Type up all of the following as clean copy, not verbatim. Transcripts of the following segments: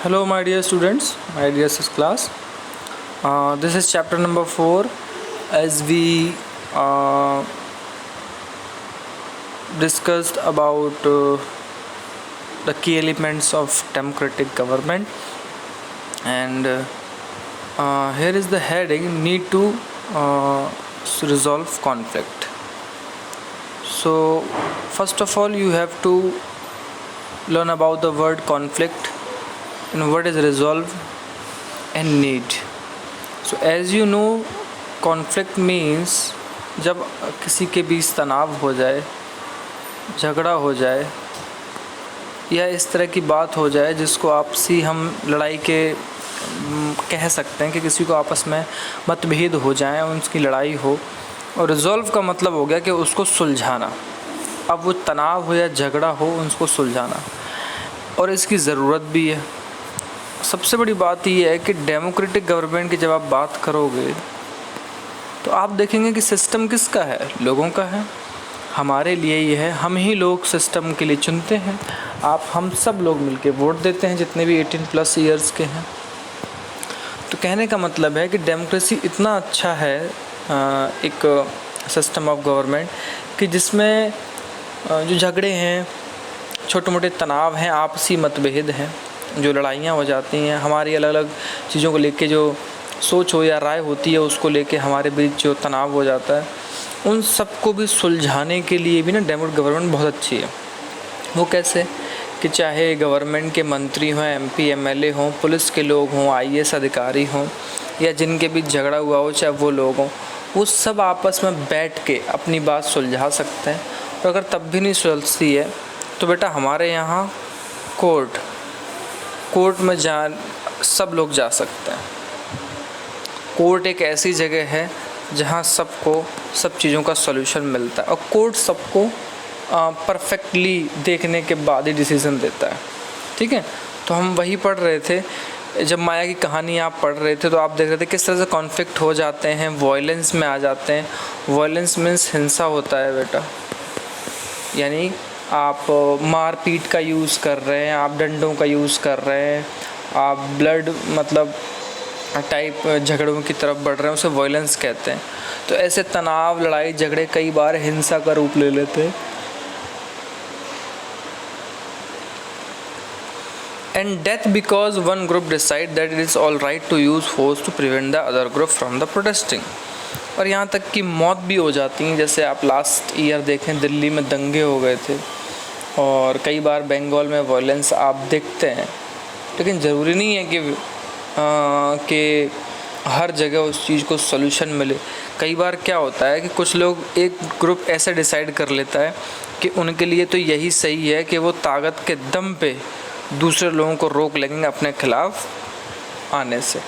Hello, my dear students, my dear sis class. This is chapter number 4. As we discussed about the key elements of democratic government, and here is the heading: need to resolve conflict. So, first of all, you have to learn about the word conflict and what is resolve and need. So as you know, conflict means जब किसी के बीच तनाव हो जाए, झगड़ा हो जाए या इस तरह की बात हो जाए जिसको आपसी हम लड़ाई के कह सकते हैं कि किसी को आपस में मतभेद हो जाए, उनकी लड़ाई हो। और रिजॉल्व का मतलब हो गया कि उसको सुलझाना। अब वो तनाव हो या झगड़ा हो, उसको सुलझाना, और इसकी ज़रूरत भी है। सबसे बड़ी बात ये है कि डेमोक्रेटिक गवर्नमेंट की जब आप बात करोगे तो आप देखेंगे कि सिस्टम किसका है? लोगों का है। हमारे लिए ये है, हम ही लोग सिस्टम के लिए चुनते हैं। हम सब लोग मिलके वोट देते हैं, जितने भी 18+ ईयर्स के हैं। तो कहने का मतलब है कि डेमोक्रेसी इतना अच्छा है एक सिस्टम ऑफ गवर्नमेंट कि जिसमें जो झगड़े हैं, छोटे मोटे तनाव हैं, आपसी मतभेद हैं, जो लड़ाइयाँ हो जाती हैं, हमारी अलग अलग चीज़ों को लेके जो सोच हो या राय होती है, उसको लेके हमारे बीच जो तनाव हो जाता है, उन सबको भी सुलझाने के लिए भी ना डेमोक्रेटिक गवर्नमेंट बहुत अच्छी है। वो कैसे कि चाहे गवर्नमेंट के मंत्री हों, MP MLA हों, पुलिस के लोग हों, IAS अधिकारी हों, या जिनके बीच झगड़ा हुआ हो चाहे वो लोग हों, वो सब आपस में बैठ के अपनी बात सुलझा सकते हैं। और अगर तब भी नहीं सुलझती है तो बेटा हमारे यहाँ कोर्ट में सब लोग जा सकते हैं। कोर्ट एक ऐसी जगह है जहाँ सबको सब चीज़ों का सॉल्यूशन मिलता है, और कोर्ट सबको परफेक्टली देखने के बाद ही डिसीज़न देता है। ठीक है, तो हम वही पढ़ रहे थे, जब माया की कहानी आप पढ़ रहे थे तो आप देख रहे थे किस तरह से कॉन्फ्लिक्ट हो जाते हैं, वॉयलेंस में आ जाते हैं। वॉयलेंस मीन्स हिंसा होता है बेटा, यानी आप मारपीट का यूज़ कर रहे हैं, आप डंडों का यूज़ कर रहे हैं, आप ब्लड मतलब टाइप झगड़ों की तरफ बढ़ रहे हैं, उसे वॉयलेंस कहते हैं। तो ऐसे तनाव, लड़ाई झगड़े कई बार हिंसा का रूप ले लेते हैं। And death because one group decide that it is all right to use force to prevent the other group from the protesting. और यहाँ तक कि मौत भी हो जाती हैं। जैसे आप लास्ट ईयर देखें, दिल्ली में दंगे हो गए थे, और कई बार बंगाल में वॉयलेंस आप देखते हैं। लेकिन ज़रूरी नहीं है कि हर जगह उस चीज़ को सॉल्यूशन मिले। कई बार क्या होता है कि कुछ लोग, एक ग्रुप ऐसे डिसाइड कर लेता है कि उनके लिए तो यही सही है कि वो ताकत के दम पे दूसरे लोगों को रोक लेंगे अपने खिलाफ आने से,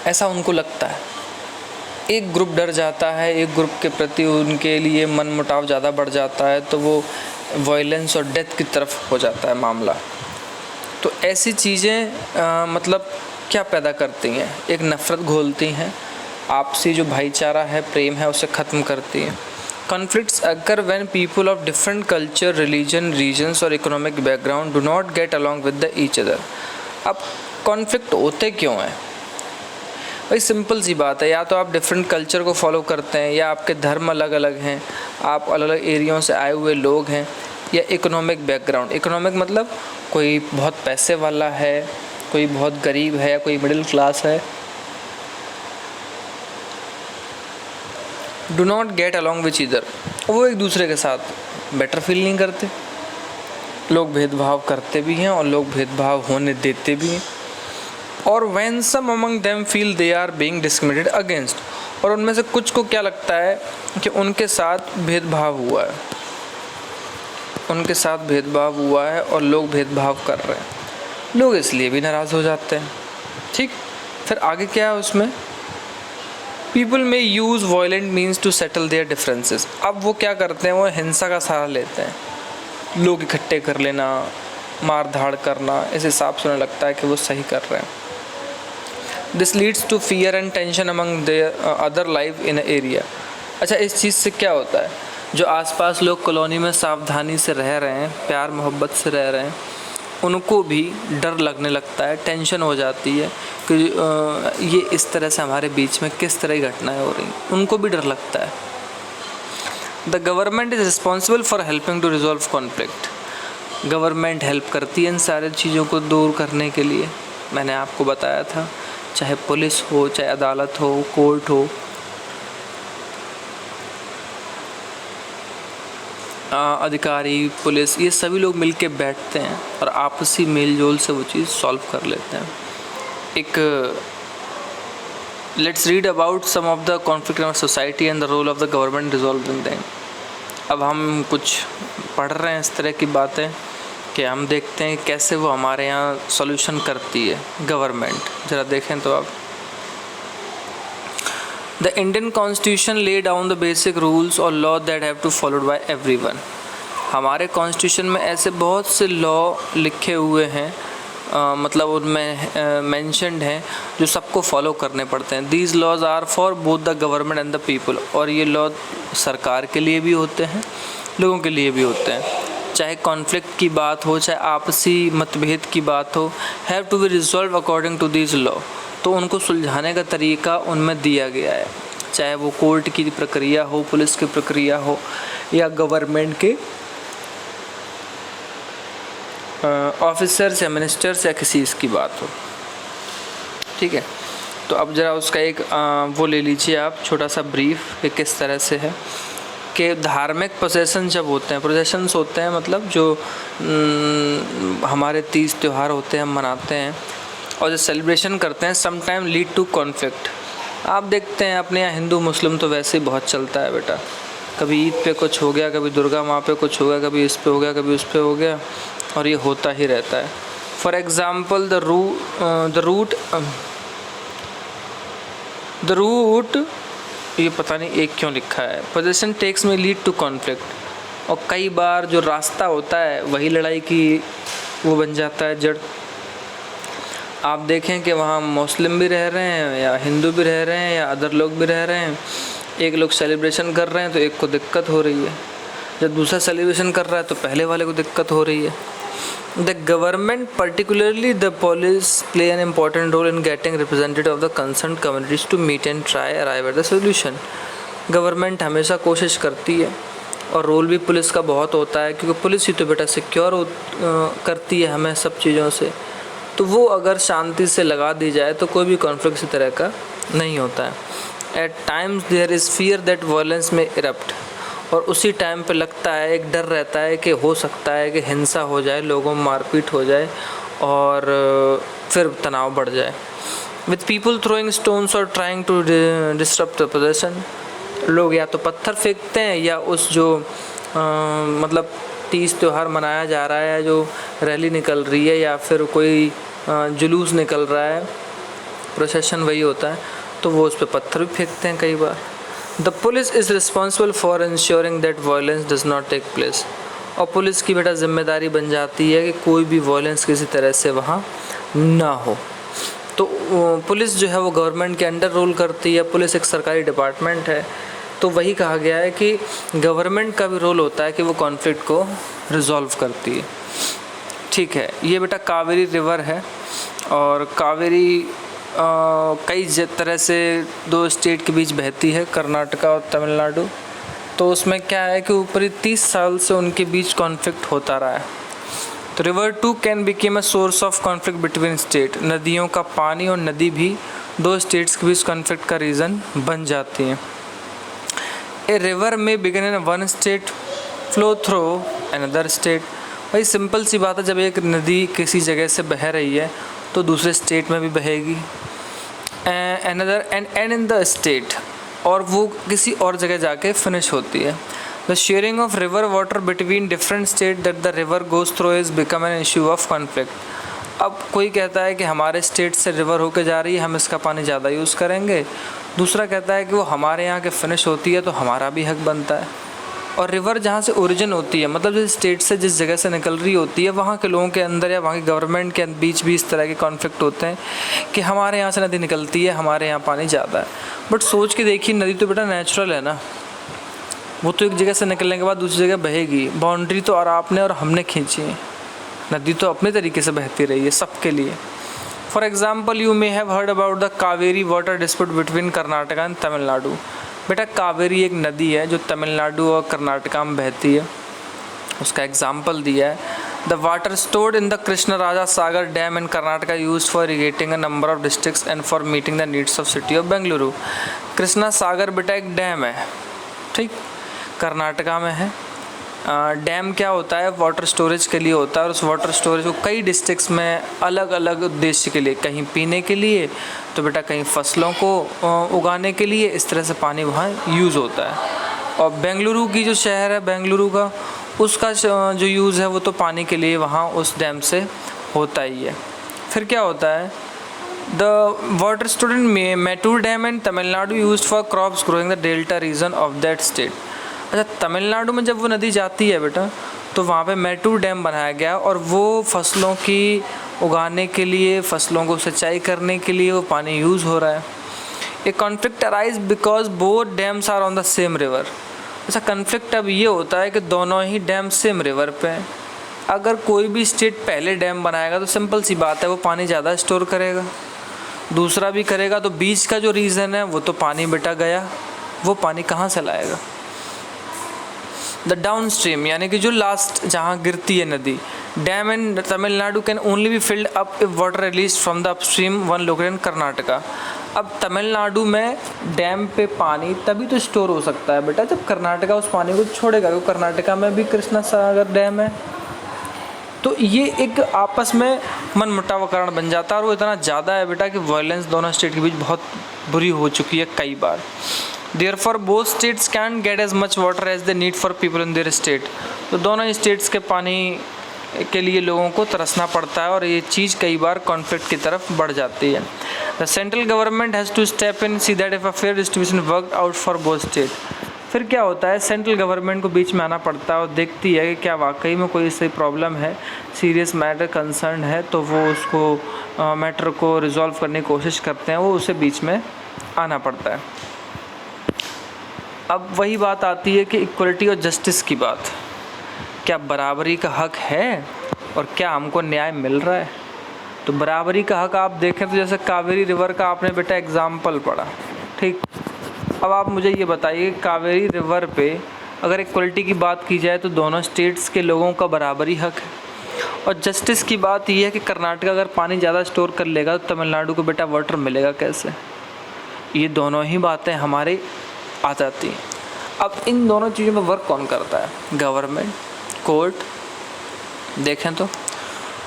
ऐसा उनको लगता है। एक ग्रुप डर जाता है, एक ग्रुप के प्रति उनके लिए मनमुटाव ज़्यादा बढ़ जाता है, तो वो वॉयलेंस और डेथ की तरफ हो जाता है मामला। तो ऐसी चीज़ें मतलब क्या पैदा करती हैं? एक नफ़रत घोलती हैं, आपसी जो भाईचारा है, प्रेम है, उसे ख़त्म करती हैं। Conflicts occur when people of different culture, religion, regions और economic background do not get along with the each other. अब कॉन्फ्लिक्ट होते क्यों हैं? भाई सिंपल सी बात है, या तो आप डिफरेंट कल्चर को फॉलो करते हैं, या आपके धर्म अलग अलग हैं, आप अलग अलग एरियाओं से आए हुए लोग हैं, या इकोनॉमिक बैकग्राउंड। इकोनॉमिक मतलब कोई बहुत पैसे वाला है, कोई बहुत गरीब है, कोई मिडिल क्लास है। Do not get along which either, वो एक दूसरे के साथ बेटर फील नहीं करते। लोग भेदभाव करते भी हैं और लोग भेदभाव होने देते भी हैं। और when some among them feel they are being discriminated against, और उनमें से कुछ को क्या लगता है कि उनके साथ भेदभाव हुआ है, उनके साथ भेदभाव हुआ है और लोग भेदभाव कर रहे हैं, लोग इसलिए भी नाराज़ हो जाते हैं। ठीक, फिर आगे क्या है उसमें? पीपल में use violent means to settle their differences. अब वो क्या करते हैं? वो हिंसा का सहारा लेते हैं, लोग इकट्ठे कर लेना, मार धाड़ करना, इस हिसाब से उन्हें लगता है कि वो सही कर रहे हैं। This leads to fear and tension among their other life in area. अच्छा, इस चीज़ से क्या होता है? जो आसपास लोग कॉलोनी में सावधानी से रह रहे हैं, प्यार मोहब्बत से रह रहे हैं, उनको भी डर लगने लगता है, टेंशन हो जाती है कि ये इस तरह से हमारे बीच में किस तरह की घटनाएं हो रही, उनको भी डर लगता है। The government is responsible for helping to resolve conflict. Government help करती है इन सारी चीज़ों को दूर करने के लिए। मैंने आपको बताया था, चाहे पुलिस हो, चाहे अदालत हो, कोर्ट हो, अधिकारी, पुलिस, ये सभी लोग मिलके बैठते हैं और आपसी मेल जोल से वो चीज़ सॉल्व कर लेते हैं। एक let's read about some of the conflict in our society and the role of the government resolving them. अब हम कुछ पढ़ रहे हैं इस तरह की बातें कि हम देखते हैं कैसे वो हमारे यहाँ सॉल्यूशन करती है गवर्नमेंट। ज़रा देखें तो आप, the Indian constitution lay down the basic rules और law that have to followed by everyone. हमारे कॉन्स्टिट्यूशन में ऐसे बहुत से लॉ लिखे हुए हैं, मतलब उनमें मेंशन्ड हैं जो सबको फॉलो करने पड़ते हैं। These laws are for both the government and the people. और ये लॉ सरकार के लिए भी होते हैं, लोगों के लिए भी होते हैं। चाहे कॉन्फ्लिक्ट की बात हो, चाहे आपसी मतभेद की बात हो, have to be resolve according to these law. तो उनको सुलझाने का तरीका उनमें दिया गया है, चाहे वो कोर्ट की प्रक्रिया हो, पुलिस की प्रक्रिया हो, या गवर्नमेंट के ऑफिसर्स या मिनिस्टर्स या किसी इसकी बात हो। ठीक है, तो अब ज़रा उसका एक वो ले लीजिए आप, छोटा सा ब्रीफ कि किस तरह से है कि धार्मिक प्रोसेसन जब होते हैं, प्रोसेशंस होते हैं, मतलब जो हमारे तीज त्यौहार होते हैं, हम मनाते हैं और जो सेलिब्रेशन करते हैं, some time lead to conflict. आप देखते हैं अपने यहाँ हिंदू मुस्लिम तो वैसे ही बहुत चलता है बेटा, कभी ईद पे कुछ हो गया, कभी दुर्गा माँ पे कुछ हो गया, कभी इस पे हो गया, कभी उस पे हो गया, और ये होता ही रहता है। फॉर एग्ज़ाम्पल द रूट ये पता नहीं एक क्यों लिखा है, पोजेशन टेक्स में लीड टू कॉन्फ्लिक्ट। और कई बार जो रास्ता होता है वही लड़ाई की वो बन जाता है जड़। आप देखें कि वहाँ मुस्लिम भी रह रहे हैं या हिंदू भी रह रहे हैं या अदर लोग भी रह रहे हैं, एक लोग सेलिब्रेशन कर रहे हैं तो एक को दिक्कत हो रही है, जब दूसरा सेलिब्रेशन कर रहा है तो पहले वाले को दिक्कत हो रही है। The government particularly the police play an important role in getting representative of the concerned communities to meet and try arrive at the solution। Government हमेशा कोशिश करती है और रोल भी पुलिस का बहुत होता है, क्योंकि पुलिस ही तो बेटा सिक्योर करती है हमें सब चीज़ों से। तो वो अगर शांति से लगा दी जाए तो कोई भी कॉन्फ्लिक्ट इस तरह का नहीं होता है। At times there is fear that violence में इरप्ट। और उसी टाइम पे लगता है, एक डर रहता है कि हो सकता है कि हिंसा हो जाए, लोगों में मारपीट हो जाए और फिर तनाव बढ़ जाए। विथ पीपल थ्रोइंग स्टोन्स और trying to disturb the possession. लोग या तो पत्थर फेंकते हैं या उस जो मतलब तीज त्यौहार मनाया जा रहा है, जो रैली निकल रही है या फिर कोई जुलूस निकल रहा है, प्रोसेशन वही होता है, तो वो उस पर पत्थर भी फेंकते हैं कई बार। The police is responsible for ensuring that violence does not take place. और पुलिस की बेटा जिम्मेदारी बन जाती है कि कोई भी वायलेंस किसी तरह से वहाँ ना हो। तो पुलिस जो है वो गवर्नमेंट के अंडर रोल करती है, पुलिस एक सरकारी डिपार्टमेंट है। तो वही कहा गया है कि गवर्नमेंट का भी रोल होता है कि वो कॉन्फ्लिक्ट को रिजॉल्व करती है। ठीक है, ये बेटा कावेरी रिवर है और कावेरी कई तरह से दो स्टेट के बीच बहती है, कर्नाटका और तमिलनाडु। तो उसमें क्या है कि ऊपरी 30 साल से उनके बीच कॉन्फ्लिक्ट होता रहा है। तो river too can became a source of conflict between state. नदियों का पानी और नदी भी दो स्टेट्स के बीच कॉन्फ्लिक्ट का रीज़न बन जाती हैं। ए रिवर में begin in one state flow through another state. भाई सिंपल सी बात है, जब एक नदी किसी जगह से बह रही है तो दूसरे स्टेट में भी बहेगी। Another and in the state, और वो किसी और जगह जाके फिनिश होती है। The sharing of river water between different state that the river goes through is become an issue of conflict. अब कोई कहता है कि हमारे स्टेट से रिवर होके जा रही है, हम इसका पानी ज़्यादा यूज़ करेंगे। दूसरा कहता है कि वो हमारे यहाँ के फिनिश होती है तो हमारा भी हक बनता है। और रिवर जहाँ से ओरिजिन होती है, मतलब जिस स्टेट से जिस जगह से निकल रही होती है, वहाँ के लोगों के अंदर या वहाँ की गवर्नमेंट के बीच भी इस तरह के कॉन्फ्लिक्ट होते हैं कि हमारे यहाँ से नदी निकलती है, हमारे यहाँ पानी ज़्यादा है। बट सोच के देखिए, नदी तो बेटा नेचुरल है ना, वो तो एक जगह से निकलने के बाद दूसरी जगह बहेगी। बाउंड्री तो और आपने और हमने खींची है। नदी तो अपने तरीके से बहती रही है सबके लिए। For example you may have heard about the Kaveri water dispute between Karnataka and Tamil Nadu. बेटा कावेरी एक नदी है जो तमिलनाडु और कर्नाटका में बहती है, उसका एग्जाम्पल दिया है। The water stored in the Krishnaraja Sagar dam in Karnataka used for irrigating a number of districts and for meeting the needs of city of Bengaluru. Krishna Sagar बेटा एक डैम है, ठीक, कर्नाटका में है। डैम क्या होता है, वाटर स्टोरेज के लिए होता है, और उस वाटर स्टोरेज को कई डिस्ट्रिक्ट्स में अलग अलग उद्देश्य के लिए, कहीं पीने के लिए तो बेटा कहीं फसलों को उगाने के लिए, इस तरह से पानी वहाँ यूज़ होता है। और बेंगलुरु की जो शहर है बेंगलुरु का, उसका जो यूज़ है वो तो पानी के लिए वहाँ उस डैम से होता ही है। फिर क्या होता है, the water stored in Mettur dam and Tamil Nadu used for crops growing the delta region of that state. अच्छा, तमिलनाडु में जब वो नदी जाती है बेटा तो वहाँ पे मैटूर डैम बनाया गया और वो फसलों की उगाने के लिए, फसलों को सिंचाई करने के लिए वो पानी यूज़ हो रहा है। A conflict arise because both dams are on the same river. अच्छा, कन्फ्लिक्ट अब ये होता है कि दोनों ही डैम सेम रिवर पे हैं। अगर कोई भी स्टेट पहले डैम बनाएगा तो सिंपल सी बात है वो पानी ज़्यादा स्टोर करेगा, दूसरा भी करेगा, तो बीच का जो रीज़न है वो तो पानी बेटा गया, वो पानी कहाँ से लाएगा। द डाउन स्ट्रीम यानी कि जो लास्ट जहाँ गिरती है नदी, dam in Tamil Nadu can only be filled up if water release from the upstream one located in Karnataka. अब तमिलनाडु में डैम पे पानी तभी तो स्टोर हो सकता है बेटा जब कर्नाटका उस पानी को छोड़ेगा, क्योंकि कर्नाटका में भी कृष्णा सागर डैम है। तो ये एक आपस में मनमुटाव कारण बन जाता है, और वो इतना ज़्यादा है बेटा कि वायलेंस दोनों स्टेट के बीच बहुत बुरी हो चुकी है कई बार। Therefore both states can't get as much water as they need for people in their state। तो दोनों स्टेट्स के पानी के लिए लोगों को तरसना पड़ता है, और ये चीज़ कई बार कॉन्फ्लिक्ट की तरफ बढ़ जाती है। The central government has to step in see that if a fair distribution worked out for both state. फिर क्या होता है, सेंट्रल गवर्नमेंट को बीच में आना पड़ता है और देखती है कि क्या वाकई में कोई इससे प्रॉब्लम है, सीरियस मैटर कंसर्न है, तो वो उसको मैटर को रिजॉल्व करने की कोशिश करते हैं, वो उसे बीच में आना पड़ता है। अब वही बात आती है कि इक्वलिटी और जस्टिस की बात, क्या बराबरी का हक है और क्या हमको न्याय मिल रहा है। तो बराबरी का हक आप देखें तो जैसे कावेरी रिवर का आपने बेटा एग्जाम्पल पढ़ा, ठीक। अब आप मुझे ये बताइए, कावेरी रिवर पे अगर इक्वलिटी की बात की जाए तो दोनों स्टेट्स के लोगों का बराबरी हक है। और जस्टिस की बात ये है कि कर्नाटका अगर पानी ज़्यादा स्टोर कर लेगा तो तमिलनाडु को बेटा वाटर मिलेगा कैसे। ये दोनों ही बातें हमारे आ जाती हैं। अब इन दोनों चीज़ों में वर्क कौन करता है, गवर्नमेंट, कोर्ट। देखें तो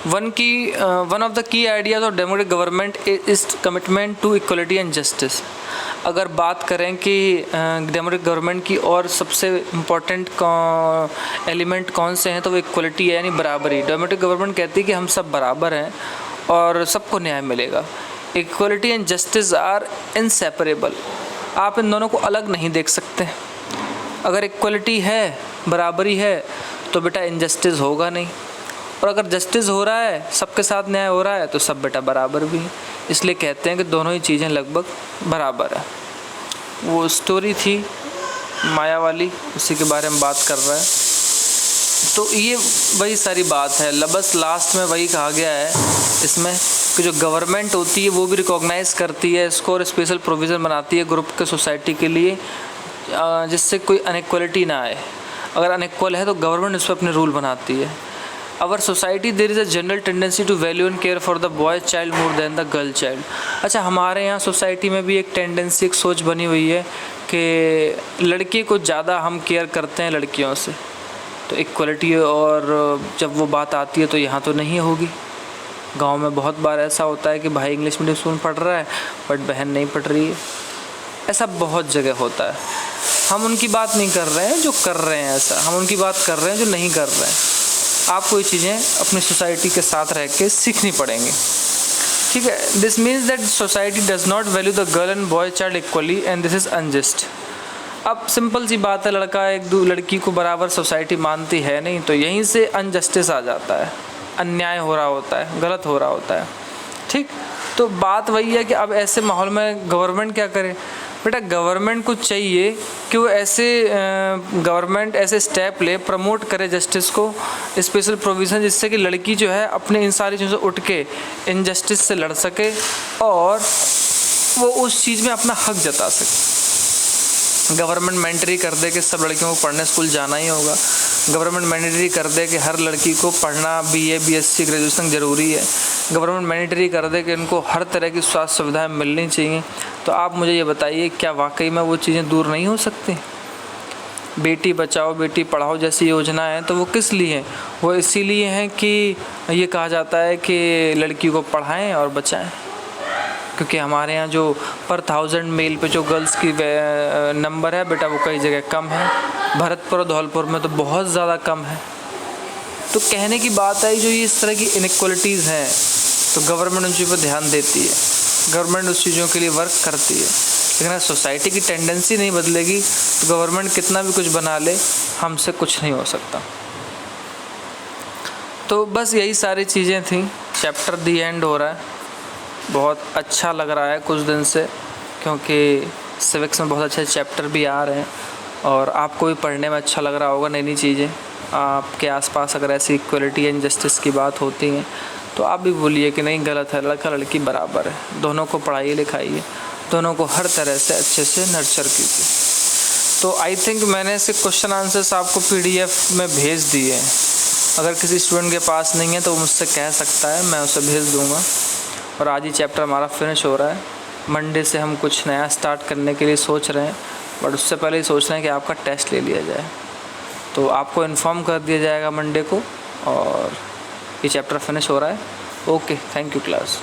one of the key ideas of democratic government is commitment to equality and justice. अगर बात करें कि डेमोक्रेटिक गवर्नमेंट की और सबसे इम्पोर्टेंट एलिमेंट कौन से हैं, तो वो इक्वलिटी है, यानी बराबरी। डेमोक्रेटिक गवर्नमेंट कहती है कि हम सब बराबर हैं और सबको न्याय मिलेगा। Equality and justice are inseparable. आप इन दोनों को अलग नहीं देख सकते। अगर इक्वलिटी है, बराबरी है, तो बेटा इनजस्टिस होगा नहीं, और अगर जस्टिस हो रहा है, सबके साथ न्याय हो रहा है, तो सब बेटा बराबर भी है। इसलिए कहते हैं कि दोनों ही चीज़ें लगभग बराबर है। वो स्टोरी थी माया वाली, उसी के बारे में बात कर रहा है। तो ये वही सारी बात है, बस लास्ट में वही कहा गया है इसमें कि जो गवर्नमेंट होती है वो भी रिकॉग्नाइज़ करती है इसको और स्पेशल प्रोविज़न बनाती है ग्रुप के सोसाइटी के लिए, जिससे कोई अनइक्वलिटी ना आए। अगर अनइक्वल है तो गवर्नमेंट उस पर अपने रूल बनाती है। Our society there is a general tendency to value and care for the boy child more than the girl child. अच्छा, हमारे यहाँ सोसाइटी में भी एक टेंडेंसी, एक सोच बनी हुई है कि लड़के को ज़्यादा हम केयर करते हैं लड़कियों से। तो इक्वलिटी और जब वो बात आती है तो यहाँ तो नहीं होगी। गांव में बहुत बार ऐसा होता है कि भाई इंग्लिश मीडियम स्कूल में पढ़ रहा है बट बहन नहीं पढ़ रही है। ऐसा बहुत जगह होता है। हम उनकी बात नहीं कर रहे हैं जो कर रहे हैं ऐसा, हम उनकी बात कर रहे हैं जो नहीं कर रहे हैं। आपको ये चीज़ें अपनी सोसाइटी के साथ रह के सीखनी पड़ेंगी, ठीक है। This means that society does not value the girl and boy child equally and this is unjust. अब सिंपल सी बात है, लड़का एक दो लड़की को बराबर सोसाइटी मानती है नहीं, तो यहीं से अनजस्टिस आ जाता है, अन्याय हो रहा होता है, गलत हो रहा होता है, ठीक। तो बात वही है कि अब ऐसे माहौल में गवर्नमेंट क्या करे। बेटा गवर्नमेंट को चाहिए कि वो गवर्नमेंट ऐसे स्टेप ले, प्रमोट करे जस्टिस को, स्पेशल प्रोविज़न, जिससे कि लड़की जो है अपने इन सारी चीज़ों से उठ के इनजस्टिस से लड़ सके और वो उस चीज़ में अपना हक जता सके। गवर्नमेंट मैंडेटरी कर दे कि सब लड़कियों को पढ़ने स्कूल जाना ही होगा। गवर्नमेंट मैंडेटरी कर दे कि हर लड़की को पढ़ना BA BSc ग्रेजुएशन ज़रूरी है। गवर्नमेंट मैंडेटरी कर दे कि इनको हर तरह की स्वास्थ्य सुविधाएं मिलनी चाहिए। तो आप मुझे ये बताइए, क्या वाकई में वो चीज़ें दूर नहीं हो सकती? बेटी बचाओ बेटी पढ़ाओ जैसी योजना है तो वो किस लिए है? वो इसीलिए हैं कि ये कहा जाता है कि लड़की को पढ़ाएं और बचाएं, क्योंकि हमारे यहाँ जो पर 1000 मेल पे जो गर्ल्स की नंबर है बेटा वो कई जगह कम है। भरतपुर और धौलपुर में तो बहुत ज़्यादा कम है। तो कहने की बात है, जो ये इस तरह की इनइक्वलिटीज़ हैं तो गवर्नमेंट उन चीज़ों पर ध्यान देती है, गवर्नमेंट उस चीज़ों के लिए वर्क करती है। लेकिन अगर सोसाइटी की टेंडेंसी नहीं बदलेगी तो गवर्नमेंट कितना भी कुछ बना ले, हमसे कुछ नहीं हो सकता। तो बस यही सारी चीज़ें थी। चैप्टर दी एंड हो रहा है। बहुत अच्छा लग रहा है कुछ दिन से, क्योंकि सिविक्स में बहुत अच्छे चैप्टर भी आ रहे हैं और आपको भी पढ़ने में अच्छा लग रहा होगा नई नई चीज़ें। आपके आसपास अगर ऐसी इक्वलिटी एंड जस्टिस की बात होती है तो आप भी बोलिए कि नहीं गलत है, लड़का लड़की बराबर है, दोनों को पढ़ाइए लिखाइए, दोनों को हर तरह से अच्छे से नर्चर कीजिए। तो आई थिंक मैंने ऐसे क्वेश्चन आंसर्स आपको PDF में भेज दिए हैं। अगर किसी स्टूडेंट के पास नहीं है तो वो मुझसे कह सकता है, मैं उसे भेज दूँगा। और आज ही चैप्टर हमारा फिनिश हो रहा है। मंडे से हम कुछ नया स्टार्ट करने के लिए सोच रहे हैं, बट उससे पहले ही सोच रहे हैं कि आपका टेस्ट ले लिया जाए। तो आपको इन्फॉर्म कर दिया जाएगा मंडे को, और ये चैप्टर फिनिश हो रहा है। Okay, thank you class.